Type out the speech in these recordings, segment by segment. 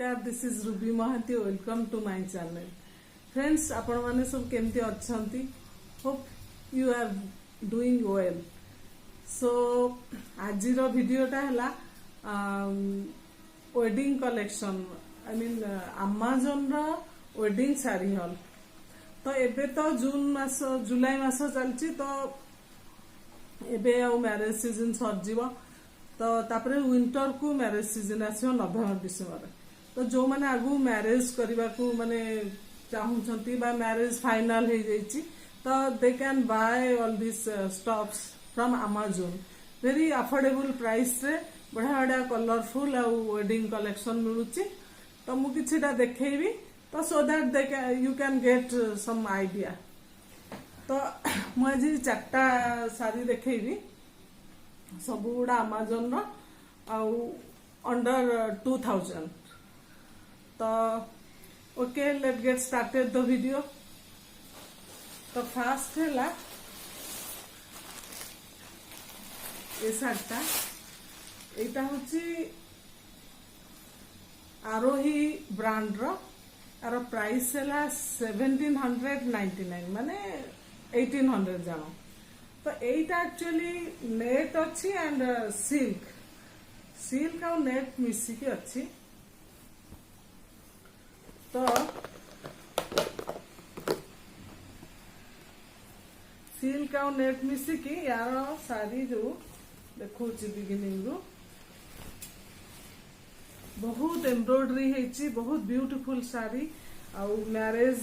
नमस्कार, this is Ruby Mahati. Welcome to my channel. Friends, आपण माने सब केमती अच्छंती? Hope you are doing well. So आज रो वीडियोटा हला wedding collection, I mean Amazon रो वेडिंग साड़ी हॉल। तो एबे तो जून मास जुलाई मास चलची, तो एबे आ मैरिज सीजन सर जीवो। तो तापरे विंटर को मैरिज सीजन आसो नवेम्बर डिसेम्बर। तो जो मैंने आगु मैरिज करने को माने चाहूँगी बा मैरिज फाइनल हो जाइए, तो they can buy all this stocks from Amazon very affordable price रे। बढ़िया बढ़िया कलरफुल आ वेडिंग कलेक्शन मिलूची। तो मु किछिटा देखैबी, तो so that they you can get some idea. तो मुझे चार्टा साड़ी देखैबी, सब गुड़ा अमेज़न अंडर 2000। तो okay, let get started the video. तो फास्ट है ये साड़ीटा, यहाँ हूँ आरोही ब्रांड रो। यार प्राइस है 1799 माने 1800 जान। तो यहीटा एक्चुअली नेट अच्छी एंड सिल्क और नेट मिसिकी अच्छी। तो सिल्क और नेट मिसिकी यार साड़ी जो देखो बिगिनिंग रू बहुत एम्ब्रॉयडरी है, बहुत ब्यूटीफुल साड़ी। आउ मैरिज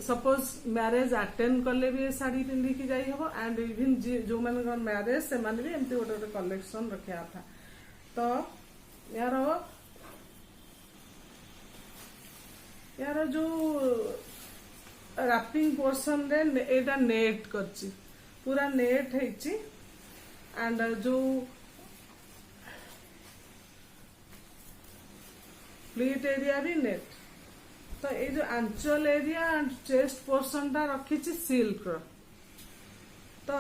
सपोज मैरिज अटेंड कले भी साड़ी पिंधिकी जाई हबो, एंड इवन जो मन मैरिज से माने भी एमती गोटे गोटे कलेक्शन रखा था। तो यार जो रैपिंग पोर्शन रे एटा नेट करची, पूरा नेट हेची। एंड जो प्लीट एरिया भी नेट। तो ये जो आंचल एरिया एंड चेस्ट पोर्शन टा रखी सिल्क रो। तो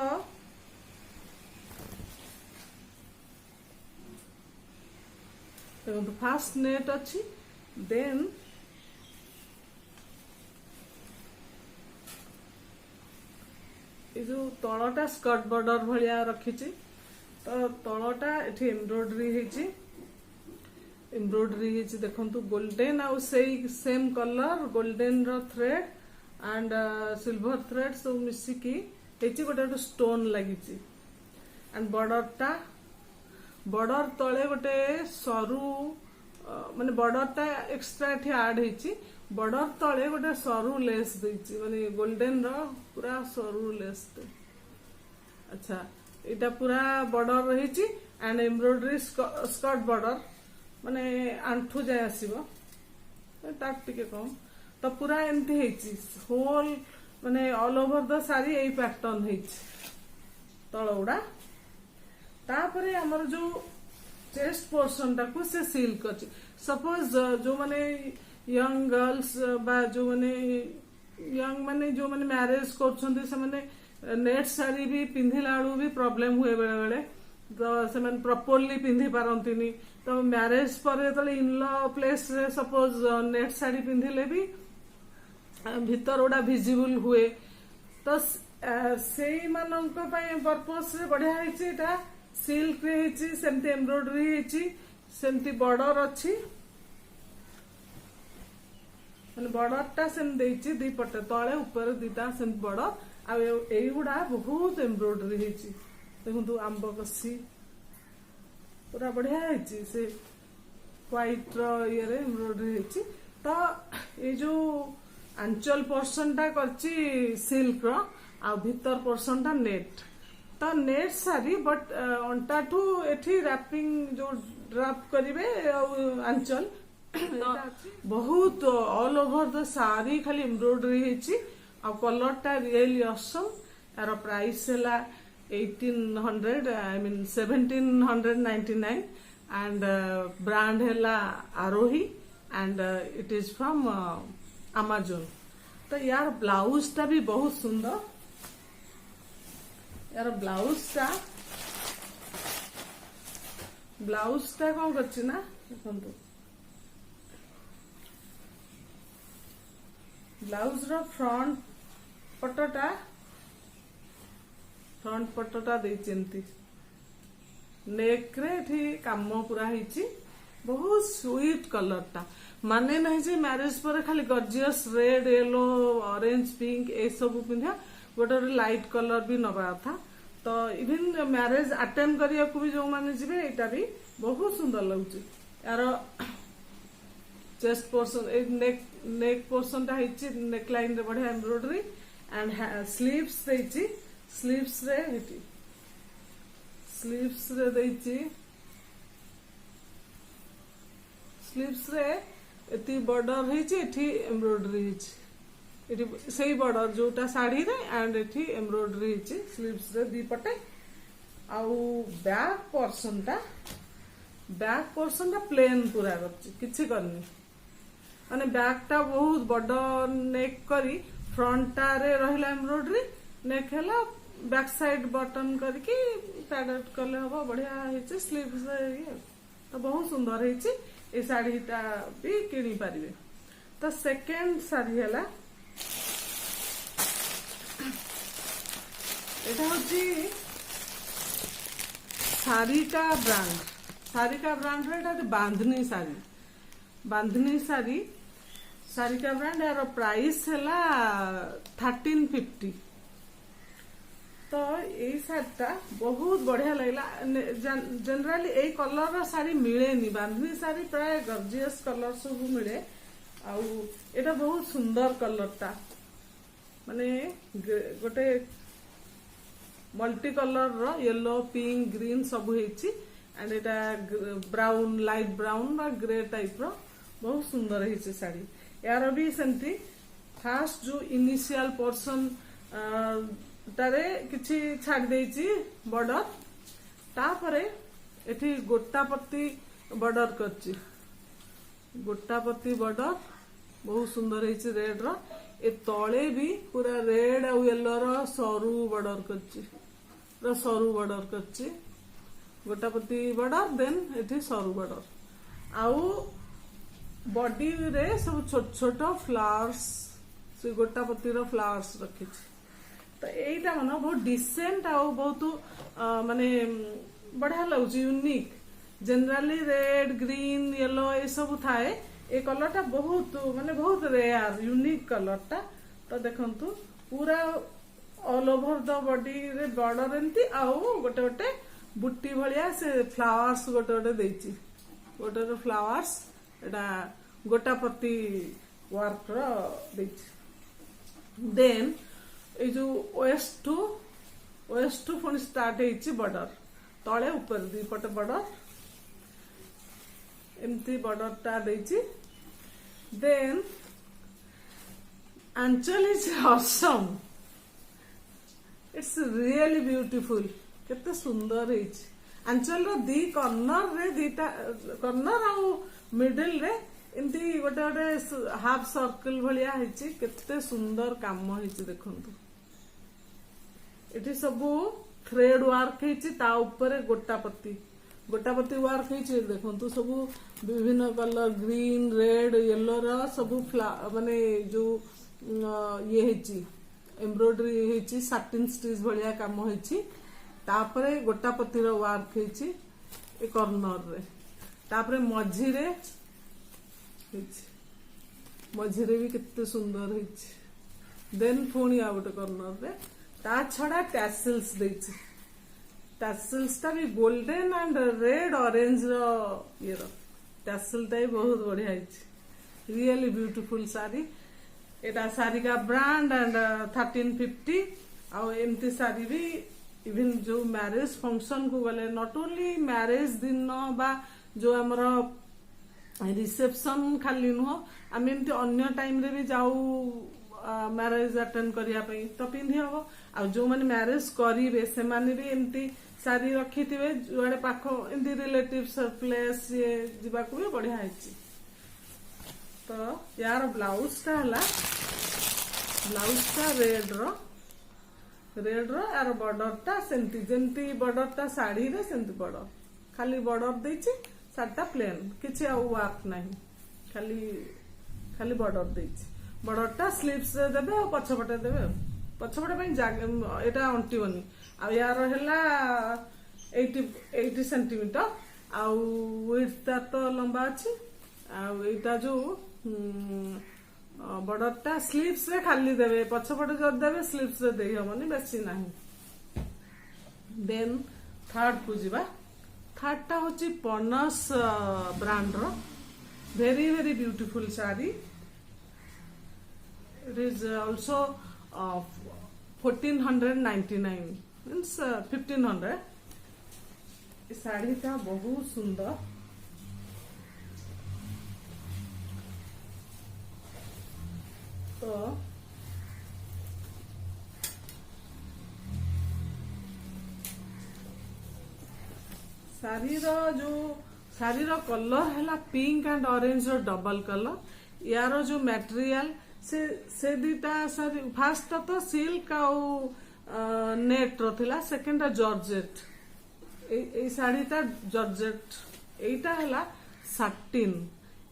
देखो फास्ट नेट अच्छी, देन ये जो तलटा स्कर्ट बॉर्डर भलिया रखी। तो तलटा एठी एम्ब्रॉयडरी है देखो गोल्डन आउ सेम कलर गोल्डन रो थ्रेड एंड सिल्वर थ्रेड सब मिसिकी गोटे गोटे स्टोन लगी। एंड बॉर्डर तले गोटे सरू माने बॉर्डरटा एक्स्ट्रा एठी ऐड होईची। बॉर्डर तले गोटे सरू लेस देइची, माने गोल्डन रो पूरा सरू लेस। अच्छा, इटा पूरा बॉर्डर रही एंड एम्ब्रॉयडरी स्कर्ट बॉर्डर माने आंठू जाए आसीबो, टाक टिके कम। तो पूरा एमती हेची होल माने all over the sari AE pattern हेची तळ उडा। तापरे हमर जो चेस्ट पोर्शन टाकू से सिल्क अछि। सपोज जो माने यंग गर्ल्स बा जो माने यंग माने जो माने मैरिज करछन्ते से माने नेट साड़ी भी पिंधिला बेलू भी प्रॉब्लम हुए बेले बेले। तो से माने प्रॉपर्ली पिंधि पारंतिनी। तो मैरिज पर तो इन लॉ प्लेस रे सपोज नेट साड़ी पिंधिले भी भीतर उडा विजिबल हुए। तो से मानक पर्पस रे बढ़िया हेची। एटा सिल्क रे हेची, सेमती एम्ब्रॉयडरी हेची, सेमती बॉर्डर अच्छी। माने बॉर्डरटा सेम देइची दी पटे तळे ऊपर दीटा सेम बॉर्डर। आ एई गुडा बहुत एम्ब्रॉयडरी हेची। देखो आंब कसी पूरा बढ़िया है, से व्हाइट ये एम्ब्रॉयडरी है। तो ये जो आंचल पोर्शन टा करची सिल्क रो, आ भीतर पोर्शन टा नेट। तो नेट साड़ी बट अंटा ठू एठी रैपिंग जो ड्राप करिवे आंचल बहुत ऑल ओवर द साड़ी खाली एम्ब्रॉयडरी है। आ कलर टा रियली ऑसम। यार प्राइस है 1800 आई मीन 1799 एंड ब्रांड है Aarohi and it is from Amazon. तो यार ब्लाउज टा भी बहुत सुंदर। यार ब्लाउज टा कौन करछि ना देखो ब्लाउज रो फ्रंट पटटा देती नेक रे एठी काम पूरा ହେଇଛି बहुत स्वीट कलर टा माने नहीं जे मैरिज पर खाली gorgeous red yellow orange pink ए सब पिंधा गोटे लाइट कलर भी नबा था तो इवन मैरिज अटेंड करिया को भी जो माने जिबे एटा भी बहुत सुंदर लगुची यार चेस्ट पोर्शन ए नेक पोर्शन टा हिची नेक लाइन रे बढ़िया एम्ब्रॉयडरी एंड स्लीव्स देची स्लीव्स रे देची स्लीव्स रे एती बॉर्डर हिची एठी एम्ब्रॉयडरी हिची एठी सेही बॉर्डर जोटा साड़ी रे एंड एठी एम्ब्रॉयडरी हिची स्लीव्स रे दी पटे आउ बैक पोर्शन टा प्लेन पूरा करची किछि करनी माने बैक टा बहुत बड़ नेक करी फ्रंट टा रे रहिला एम्ब्रॉयडरी नेक हैला बैक साइड बटन करके पैड आउट करले हबो बढ़िया हिची स्लीव्स रे ये तो बहुत सुंदर हिची ए साड़ी टा भी किनी पारिबे तो सेकंड साड़ी हैला एटा होची साड़ी का ब्रांड रे एटा बांधनी साड़ी का ब्रांड यार प्राइस हैला 1350 तो यही साड़ीटा बहुत बढ़िया लगला जनरली यही कलर साड़ी मिलेनी बांधनी साड़ी प्राय गॉर्जियस कलर सब मिले आउ एटा बहुत सुंदर कलरटा माने गोटे मल्टी कलर रो येलो पिंक ग्रीन सब हेची and Etah brown light brown बा ग्रे टाइप रो बहुत सुंदर हेची साड़ी यार भी सेमती फास्ट जो इनिशियल पोर्शन तारे किछि छाड़ देची बॉर्डर तापरे एठी गोटापत्ती बॉर्डर करची गोटापत्ती बॉर्डर बहुत सुंदर हेची रेड रो ए तळे भी पूरा रेड आ येलो रो सरू बॉर्डर करची गोटापत्ती बॉर्डर देन एठी सरू बॉर्डर आउ बॉडी रे सब छोट छोट फ्लावर्स से गोटापत्ती रो फ्लावर्स रखिछि तो एटा मन बहुत डिसेंट आ बहुत माने बढ़िया लगुची unique generally red green yellow ये सब थाए ए कलर टा बहुत माने बहुत रेयर यूनिक कलर टा तो देखंतु पूरा ऑल ओवर द बॉडी रे बॉर्डर एंती आउ गोटे गोटे बुट्टी भलिया से फ्लावर्स गोटे गोटे देची गोटे फ्लावर्स एटा गोटापत्ती वर्क रो देची देन ए जो वेस्ट टू पुणी स्टार्ट हेची बॉर्डर तळे ऊपर दी पटे बॉर्डर एमती बॉर्डर टा देची देन आंचल is awesome it's really beautiful केते सुंदर हेची आंचल रो दी कॉर्नर रे दीटा कॉर्नर आ मिडिल रे एमती गोटे गोटे हाफ सर्कल भलिया हेची केते सुंदर काम हेची देखंतु एठी सब थ्रेड वर्क हेची ता ऊपर गोटापत्ती वर्क हेची देखंतु सब विभिन्न कलर ग्रीन रेड येलो रा सब माने जो ये हेची एम्ब्रॉयडरी हेची साटिन स्टिच भलिया काम हेची तापरे गोटापत्ती रो वर्क हेची ए कॉर्नर रे तापरे मझिरे भी कितने सुंदर हेची देन पुणी आ गोटे कॉर्नर रे ता छड़ा टैसल्स देची टैसल्स ता भी गोल्डन एंड रेड ऑरेंज रो ये रो टैसल ता बहुत बढ़िया हेची रियली ब्यूटीफुल साड़ी एटा साड़ी का ब्रांड एंड 1350 आ एमती साड़ी भी इवन जो मैरिज फंक्शन को गले नॉट ओनली मैरिज दिन बा जो हमरो रिसेप्शन खाली नुह आम एमती अन्य टाइम रे भी जाऊ मैरिज अटेंड करिया पई तो पिंधि हबो आ जो माने मैरिज करिवे से माने भी एमती साड़ी रखिथिबे जुआडे पाखो एमती रिलेटिव्स प्लेस ये जिबा को भी बढ़िया हेची तो यार ब्लाउज टा रेड रो यार बॉर्डर टा सेंती जेंती बॉर्डर टा साड़ी रे सेंती बॉर्डर खाली बॉर्डर देची साटा प्लेन किछि आ वर्क नाही खाली बॉर्डर देची बड़टा स्लीव्स रे देबे और पछपटे देबे पछपटे पे एटा अंटिबनी आ यार हैला 80 सेंटीमीटर आउ विड्थ तो लंबा अच्छी आईटा जो बड़टा स्लीव्स रे खाली देबे पछपटे जब देबे स्लीव्स रे देई हमनी बेसी नाही देन थर्ड को जीवा थर्ड टा होची पनस brand row very very beautiful saree. It is also 1499 means 1500. इस साड़ी का बहुत सुंदर तो शाढ़ी कलर है पिंक एंड ऑरेंज रो डबल कलर यार जो मटेरियल से दीटा फास्ट तो सिल्क आ नेट रो थिला सेकंड जॉर्जेट ए शाढ़ीटा जॉर्जेट एटा है साटिन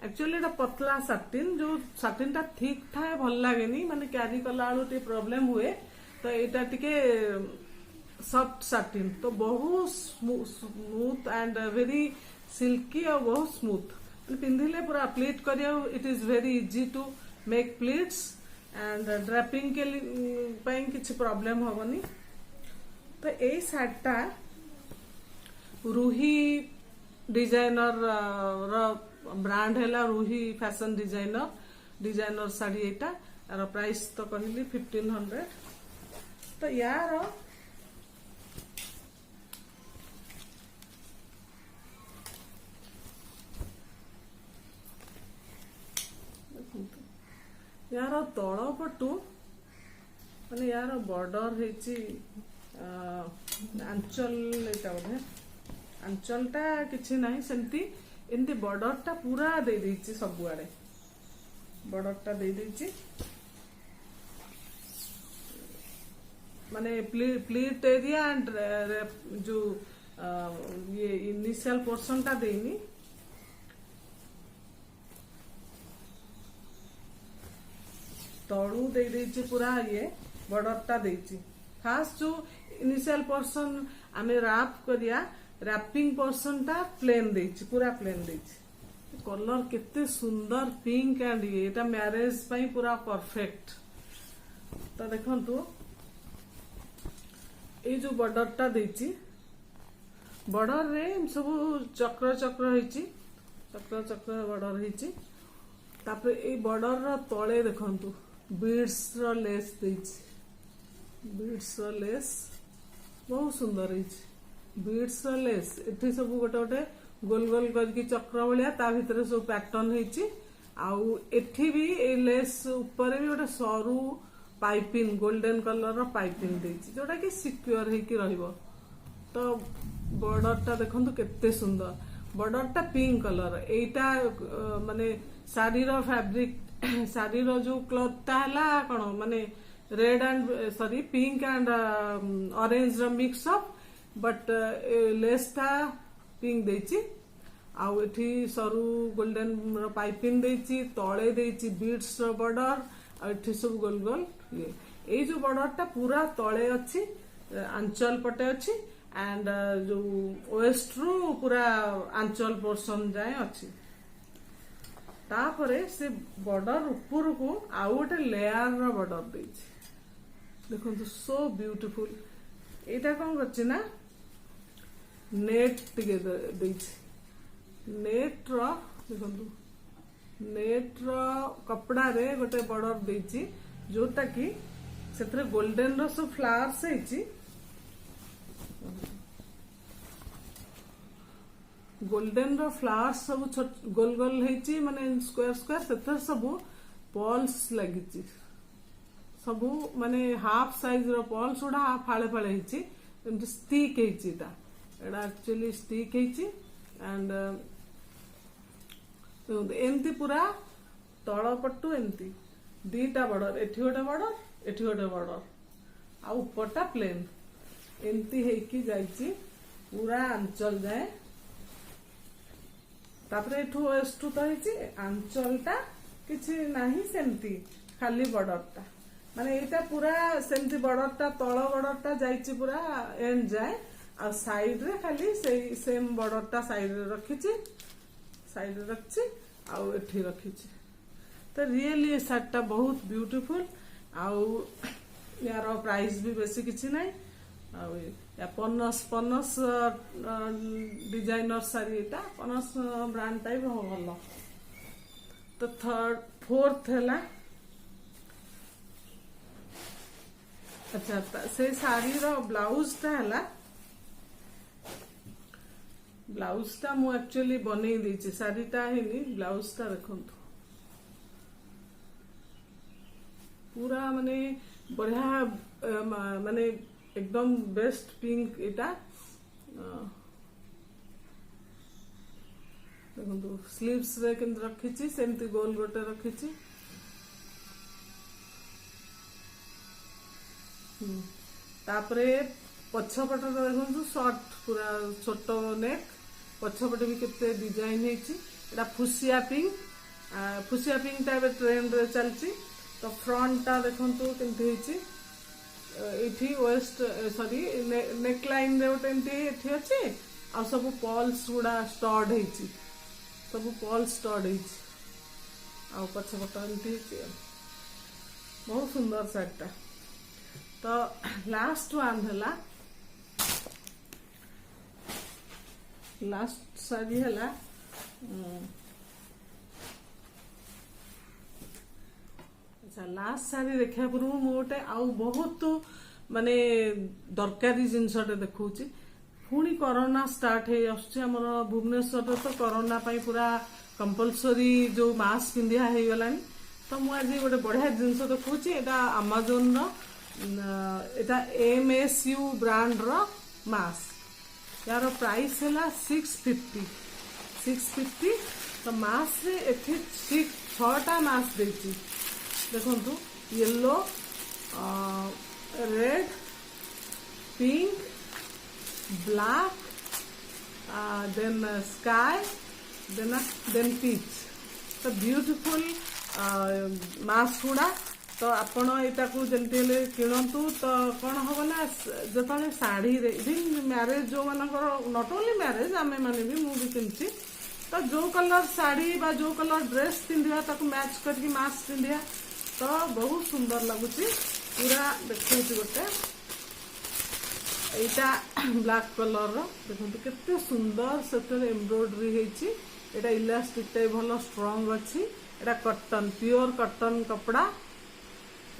एक्चुअली एटा पतला साटिन जो साटिन टा ठीक थाए भल लगे माने क्यारी कला आलू प्रॉब्लम हुए तो एटा टिके सॉफ्ट साटिन तो बहुत स्मूथ एंड वेरी सिल्की और बहुत स्मूथ पिंधिले पूरा प्लीट करिया it is very easy to make pleats and draping के लिए किसी प्रॉब्लम होबनी तो ए साड़ीटा रूही डिजाइनर ब्रांड है रूही फैशन डिजाइनर साड़ी एटा यार प्राइस तो कहली 1500 तो यार यार तल पटू माने यार बॉर्डर हेची आंचल एटा बोधे आंचलटा किछि नाही सेमती एंती बॉर्डरटा पूरा दे देछि सब आड़े बॉर्डरटा दे देछि माने प्लीट एरिया एंड जो ये इनिशियल पोर्शन टा देनी तलू दे देछि पूरा ये बॉर्डरटा देछि फास्ट जो इनिशियल पोर्शन आमे रैप करिया रैपिंग पोर्शन टा प्लेन देछि पूरा प्लेन देछि कलर केते सुंदर पिंक एंड ये एटा मैरिज पई पूरा परफेक्ट तो देखंतु ए जो बॉर्डरटा देछि बॉर्डर रे सब चक्र चक्र हेछि चक्र चक्र बॉर्डर हेछि तापर ए बॉर्डर रो तळे देखंतु बीड्स रो लेस देछि बीड्स रो लेस बहुत सुंदर हेछि बीड्स रो लेस एठी सब गोटे गोटे गोल गोल करके चक्र भलिया ता भितर सब पैटर्न हेछि आउ एठी भी ए लेस ऊपर भी गोटे सरू पाइपिंग गोल्डन कलर रो पाइपिंग देछि जोटा कि सिक्योर हे कि रहइबो तो बॉर्डर टा देखंतु केते सुंदर बॉर्डर टा पिंक कलर एटा माने साड़ी रो फैब्रिक साड़ी रो जो क्लॉथ ता हला कोन माने red and sorry pink and orange रो मिक्स अप बट लेस ता पिंक देछि आउ एठी सरू गोल्डन रो पाइपिंग देछि तळे देछि बीड्स रो बॉर्डर आ एठी सब गोल गोल ये ए जो बॉर्डर टा पूरा तळे अछि आंचल पटे अछि एंड जो वेस्ट रू पूरा आंचल पोर्शन जाए अछि तापरे से बॉर्डर ऊपर को आउ गोटे लेयर रो बॉर्डर देछि देखंतु सो ब्यूटीफुल एटा कोन करछि ना नेट टिके देछि नेट रो देखंतु नेट रो कपड़ा रे गोटे बॉर्डर देछि जोटा कि सेथरे गोल्डन रो सब फ्लावर्स हेछि गोल्डन रो फ्लावर्स सब गोल गोल हेछि माने स्क्वायर स्क्वायर सेथर सब पॉल्स लागिछि सब माने half size row Paul's Uda फाळे फाळे हेछि एमति stick हेछि Etah actually stick हेछि and एमती पूरा तळ पट्टू एमती दीटा बॉर्डर एठी गोटे बॉर्डर आ ऊपरटा प्लेन एमती हेकी जाइछि पूरा आंचल जाए तापरे एठू वेस्ट तो हेछि आंचलटा किछि नाही सेमती खाली बॉर्डरटा माने एटा पूरा सेमती बॉर्डरटा तळ बॉर्डरटा जाइछि पूरा एंड जाए आ साइड रे खाली सेम बॉर्डरटा साइड रे रखिछि साइड रे रखिछि आ एठी रखिछि तो रियली ये सार्टटा बहुत ब्यूटीफुल आउ यार प्राइस भी बेसी किछि नै आउ या पनस डिजाइनर साड़ी एटा पनस ब्रांड टाइप भल तो फोर्थ है अच्छा से साड़ी रो ब्लाउज टा है ब्लाउज टा मु एक्चुअली बनै देछि साड़ी टा हेनी ब्लाउज टा देखंतु पूरा माने बढ़िया माने एकदम बेस्ट पिंक एटा देखंतु स्लीव्स रे केन रखिछि सेमती गोल गोटे रखिछि तापरे पछपट देखु शॉर्ट पूरा छोट नेक पछपट भी केते डिजाइन हेछि एटा फुसिया पिंक टा ट्रेंड रे चलछि तो फ्रंट टा देखंतु केनते हेछि एठी वेस्ट सॉरी नेक लाइन रे ओटे एंटी एठी अछि आ सब पॉल्स गुडा स्टड हेछि सब पॉल्स स्टड हेछि आ पछपट एंटी हेछि बहुत सुंदर सेट टा तो लास्ट वन है लास्ट साड़ी है अच्छा लास्ट साड़ी देखा पूर्व गोटे आउ बहुत माने दरकारी जिनसटे देखौछि पुणी कोरोना स्टार्ट है आमर भुवनेश्वर तो कोरोना पाई पूरा कंपलसरी जो मास्क पिंधिया हो गलानी तो मुझे गोटे बढ़िया जिनस देखौछि एटा अमेज़न रो एटा MSU ब्रांड रो मास्क यार प्राइस है 650 तो मास्क रे एथि 6टा मास्क देछि देखंतु yellow red pink black then sky then peach तो ब्यूटीफुल मास्क गुड़ा तो आपण एटा को जल्दी हेले किणतु तो कौन हम ना जो शाढ़ी इवन मैरेज जो मानकर नॉट ओनली मैरेज आम मैंने भी मुझे किनछि तो जो कलर शाढ़ी बा जो कलर ड्रेस पिंधिया ताको मैच करके मास्क पिंधिया तो बहुत सुंदर लगुची पूरा देखि गोटे एटा ब्लैक कलर रो देखंतु केते सुंदर सेटर एम्ब्रॉयडरी हेछि एटा इलास्टिक टाइप भलो स्ट्रांग अछि एटा कॉटन प्योर कॉटन कपड़ा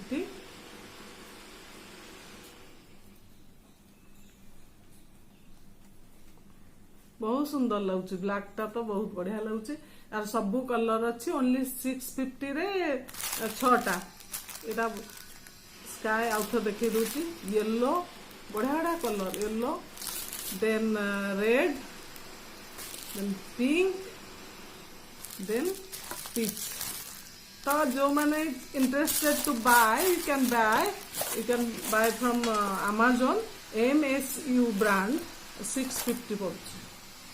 ठीक बहुत सुंदर लगुच ब्लैक टा तो बहुत बढ़िया लगुच यार सबू कलर अच्छी ओनली 650 रे 6टा एटा स्काई आउट देखे दूची येलो बढ़िया बढ़िया colour yellow then red then pink then peach तो जो मैंने interested to buy you can buy from Amazon MSU brand 650 पड़छ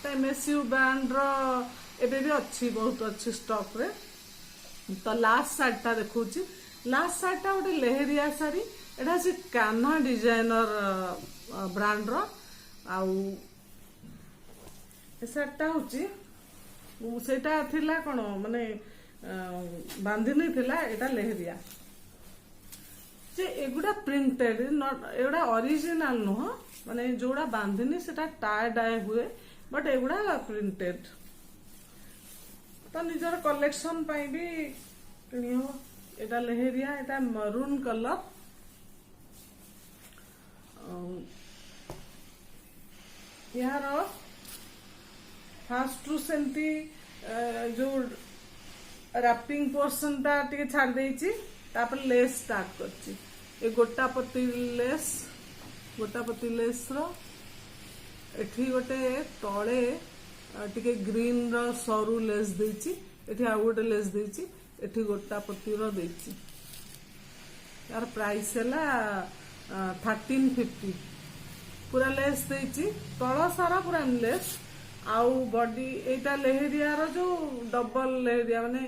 तो MSU ब्रांड रो एबे भी अच्छी बहुत अच्छी स्टॉक रे तो लास्ट साड़ीटा देखौछि लास्ट साड़ीटा गोटे लेहरिया साड़ी एटा से कान्हा डिजाइनर ब्रांड रो आउ ए साड़ीटा होछि सेटा थिला कोन माने बांधिनी थिला एटा लेहरिया जे एगुडा प्रिंटेड नॉट एगुडा ओरिजिनल नुह माने जोड़ा बांधिनी सेटा टाई डाई हुए बट एगुडा प्रिंटेड तो निजर कलेक्शन पाई भी किनियो एटा लेहरिया एटा मरून कलर यार फास्ट टू सेंती जो रैपिंग पोर्शन टा टिके छाड़ देछि तापर लेस स्टार्ट करछि ए गोटापति लेस रो एठी गोटे तळे टिके ग्रीन रो सरू लेस देछि एठी आ गोटे लेस देछि एठी गोटापति रो देछि यार प्राइस हैला 1350 पूरा लेस देछि तळ सारा पूरा लेस आउ बॉडी एटा लेहरिया रो जो डबल लेहरिया माने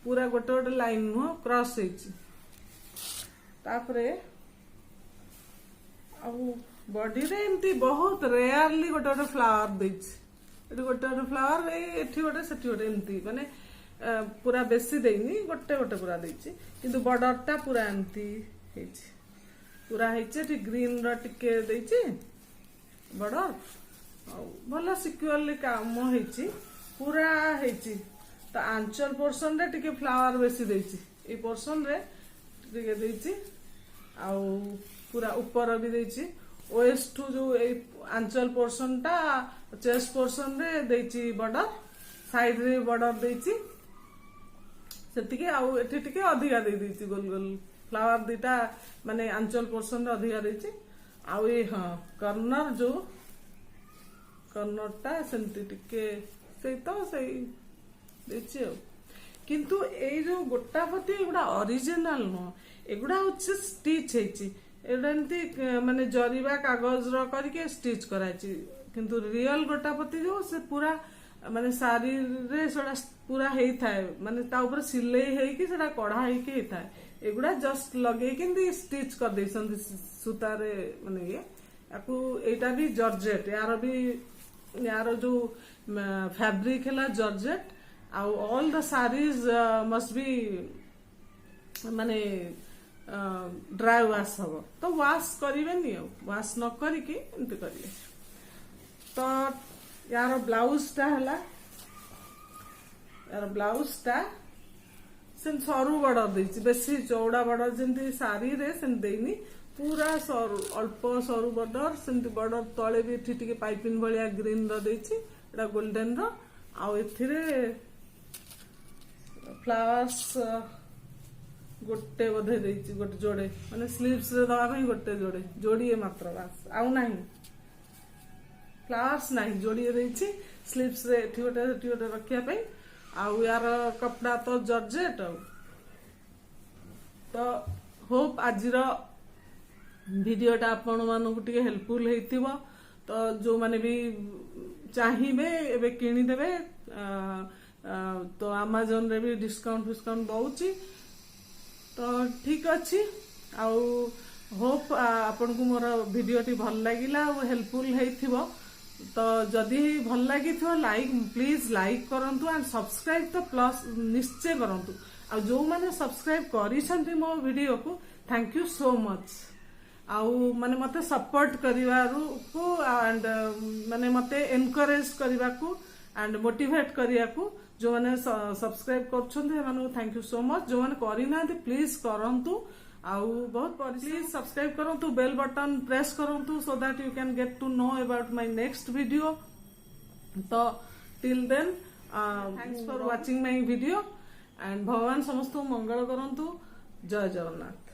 पूरा गोटे गोटे लाइन नुह क्रॉस हेछि तापरे बॉडी रे एमती बहुत रेयरली गोटे गोटे फ्लावर देछि गोटे गोटे फ्लावर एठी गोटे सेठी गोटे एमती माने पूरा बेसी देइनी गोटे गोटे पूरा देछि किंतु बॉर्डरटा पूरा एमती हेछि पूरा हेछि ग्रीन रो टिके देछि बॉर्डर भल सिक्योरली काम हेछि पूरा हेछि तो आंचल पोर्शन रे टिके फ्लावर बेसी देछि ए पोर्शन रे टिके देछि आउ पूरा ऊपर भी देछि ओएस टू जो आंचल पोर्शन टा चेस्ट पोर्शन रे देछि बॉर्डर साइड रे बॉर्डर देछि सेतिके आउ एठी टिके अधिका दे देछि गोल गोल फ्लावर दीटा माने आंचल पोर्शन रे अधिका देछि आउ ए हां कॉर्नर जो कॉर्नर टा सेंती टिके सेई तो सेई देछि किंतु ए जो गोटापति एगुडा ओरिजिनल न एगुडा होछि स्टिच हेछि एडंती माने जरीबा कागज रो करके स्टिच कराइछि किंतु रियल गोटापति जो से पूरा माने सारी रे सोडा पूरा हेई थाए माने ता ऊपर सिलाई हेई कि सेडा कढ़ा हेई कि थाए एगुडा जस्ट लगे किंदी स्टिच कर देछन सूता रे माने ये आकु एटा भी जॉर्जेट यार जो फैब्रिक हैला जॉर्जेट आउ all the sarees must be माने ड्राई वाश हम तो वाश करेनि वाश न करिकी एमती करिए तो यार ब्लाउज टा हला यार ब्लाउज टा सेन सरू बॉर्डर देछि बेसी चौड़ा बॉर्डर जेंती सारी रे सेन देनी पूरा सरू अल्प सरू बॉर्डर सेंती बॉर्डर तळे भी टिके पाइपिंग भलिया ग्रीन रो देछि एटा गोल्डन रो आ एथिरे फ्लावर्स गोटे बोधे देछि गोटे जोड़े माने स्लीव्स रे दवा में गोटे जोड़े जोड़िए मात्र बस आउ नाही फ्लावर्स नाही जोड़िए देछि स्लीव्स रे एठी गोटे रखिया पे आउ यार कपड़ा तो जॉर्जेट तो होप आजिर वीडियोटा आपण मानकु टिके हेल्पफुल हेतिबो तो जो माने भी चाहिबे एबे किनी देबे तो अमेज़न रे भी डिस्काउंट दउची तो ठीक अच्छी आउ होप आपन को मोर वीडियोटी भल लागिला और हेल्पफुल हेइथिबो तो जदि भल लागि थो लाइक प्लीज लाइक करंतु एंड सब्सक्राइब तो प्लस निश्चय करंतु आ जो माने सब्सक्राइब करिसंती मो वीडियो को थैंक यू सो मच आउ माने मते सपोर्ट करिवारु को एंड माने मते एनकरेज करिवा को एंड मोटिवेट करिया को जो मैंने सब्सक्राइब कर थैंक यू सो मच जो मैंने करना प्लीज करंतु आउ बहुत प्लीज सब्सक्राइब करंतु बेल बटन प्रेस करंतु so that you can get to know about my next video तो till then thanks for watching my video and भगवान समस्त मंगल करंतु जय जगन्नाथ।